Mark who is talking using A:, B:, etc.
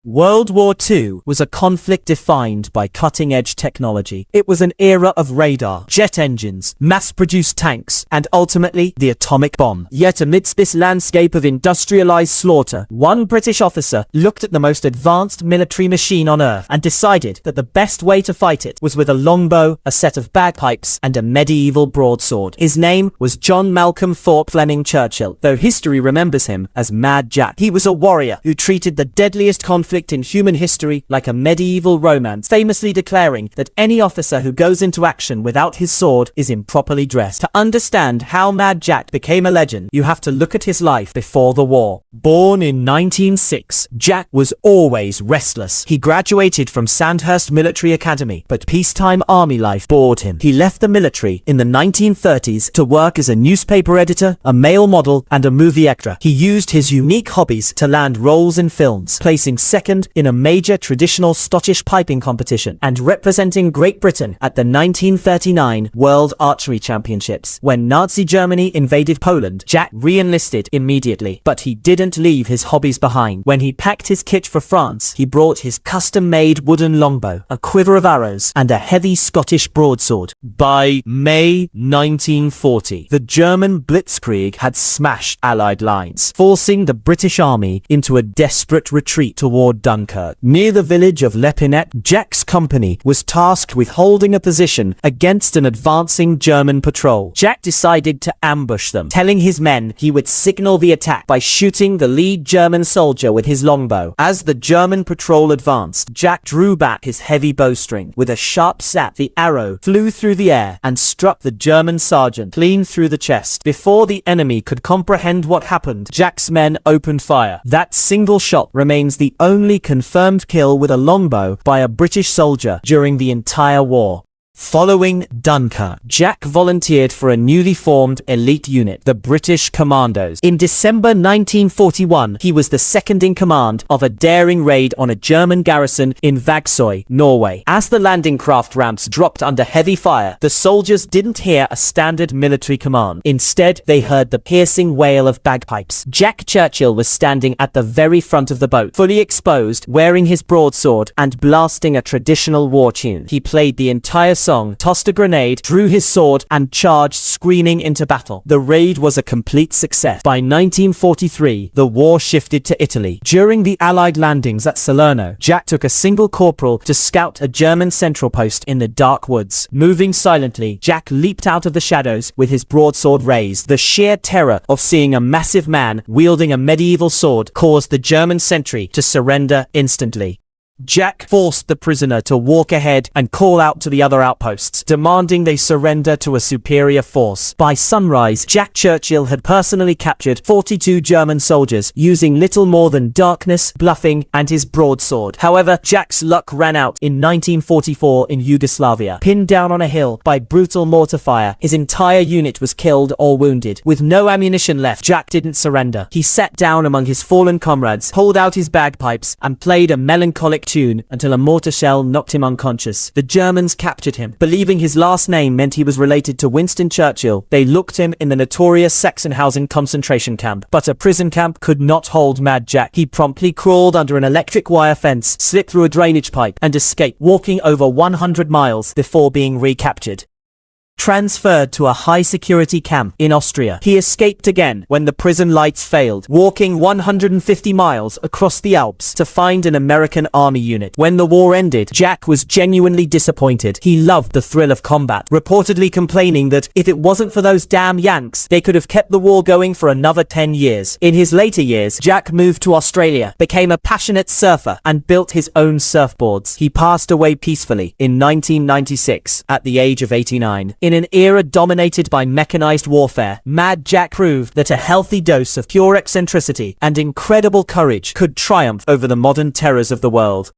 A: World War II was a conflict defined by cutting-edge technology. It was an era of radar, jet engines, mass-produced tanks, and ultimately the atomic bomb. Yet amidst this landscape of industrialized slaughter, one British officer looked at the most advanced military machine on Earth and decided that the best way to fight it was with a longbow, a set of bagpipes, and a medieval broadsword. His name was John Malcolm Thorpe Fleming Churchill, though history remembers him as Mad Jack. He was a warrior who treated the deadliest conflict in human history like a medieval romance, famously declaring that any officer who goes into action without his sword is improperly dressed. To understand how Mad Jack became a legend, you have to look at his life before the war. Born in 1906, Jack was always restless. He graduated from Sandhurst Military Academy, but peacetime army life bored him. He left the military in the 1930s to work as a newspaper editor, a male model, and a movie actor. He used his unique hobbies to land roles in films, placing second in a major traditional Scottish piping competition and representing Great Britain at the 1939 World Archery Championships. When Nazi Germany invaded Poland, Jack re-enlisted immediately, but he didn't leave his hobbies behind. When he packed his kit for France, he brought his custom-made wooden longbow, a quiver of arrows, and a heavy Scottish broadsword. By May 1940, the German blitzkrieg had smashed Allied lines, forcing the British Army into a desperate retreat toward Dunkirk. Near the village of Lepinette, Jack's company was tasked with holding a position against an advancing German patrol. Jack decided to ambush them, telling his men he would signal the attack by shooting the lead German soldier with his longbow. As the German patrol advanced, Jack drew back his heavy bowstring. With a sharp snap, the arrow flew through the air and struck the German sergeant clean through the chest. Before the enemy could comprehend what happened, Jack's men opened fire. That single shot remains the only confirmed kill with a longbow by a British soldier during the entire war. Following Dunkirk, Jack volunteered for a newly formed elite unit, the British Commandos. In December 1941, he was the second in command of a daring raid on a German garrison in Vagsøy, Norway. As the landing craft ramps dropped under heavy fire, the soldiers didn't hear a standard military command. Instead, they heard the piercing wail of bagpipes. Jack Churchill was standing at the very front of the boat, fully exposed, wearing his broadsword and blasting a traditional war tune. He played the entire song, tossed a grenade, drew his sword, and charged screaming into battle. The raid was a complete success. By 1943, the war shifted to Italy. During the Allied landings at Salerno, Jack took a single corporal to scout a German central post in the dark woods. Moving silently, Jack leaped out of the shadows with his broadsword raised. The sheer terror of seeing a massive man wielding a medieval sword caused the German sentry to surrender instantly. Jack forced the prisoner to walk ahead and call out to the other outposts, demanding they surrender to a superior force. By sunrise, Jack Churchill had personally captured 42 German soldiers using little more than darkness, bluffing, and his broadsword. However, Jack's luck ran out in 1944 in Yugoslavia. Pinned down on a hill by brutal mortar fire, his entire unit was killed or wounded. With no ammunition left, Jack didn't surrender. He sat down among his fallen comrades, pulled out his bagpipes, and played a melancholic tune until a mortar shell knocked him unconscious. The Germans captured him. Believing his last name meant he was related to Winston Churchill, they locked him in the notorious Sachsenhausen concentration camp. But a prison camp could not hold Mad Jack. He promptly crawled under an electric wire fence, slipped through a drainage pipe, and escaped, walking over 100 miles before being recaptured. Transferred to a high-security camp in Austria, he escaped again when the prison lights failed, walking 150 miles across the Alps to find an American army unit. When the war ended, Jack was genuinely disappointed. He loved the thrill of combat, reportedly complaining that if it wasn't for those damn Yanks, they could have kept the war going for another 10 years. In his later years, Jack moved to Australia, became a passionate surfer, and built his own surfboards. He passed away peacefully in 1996 at the age of 89. In an era dominated by mechanized warfare, Mad Jack proved that a healthy dose of pure eccentricity and incredible courage could triumph over the modern terrors of the world.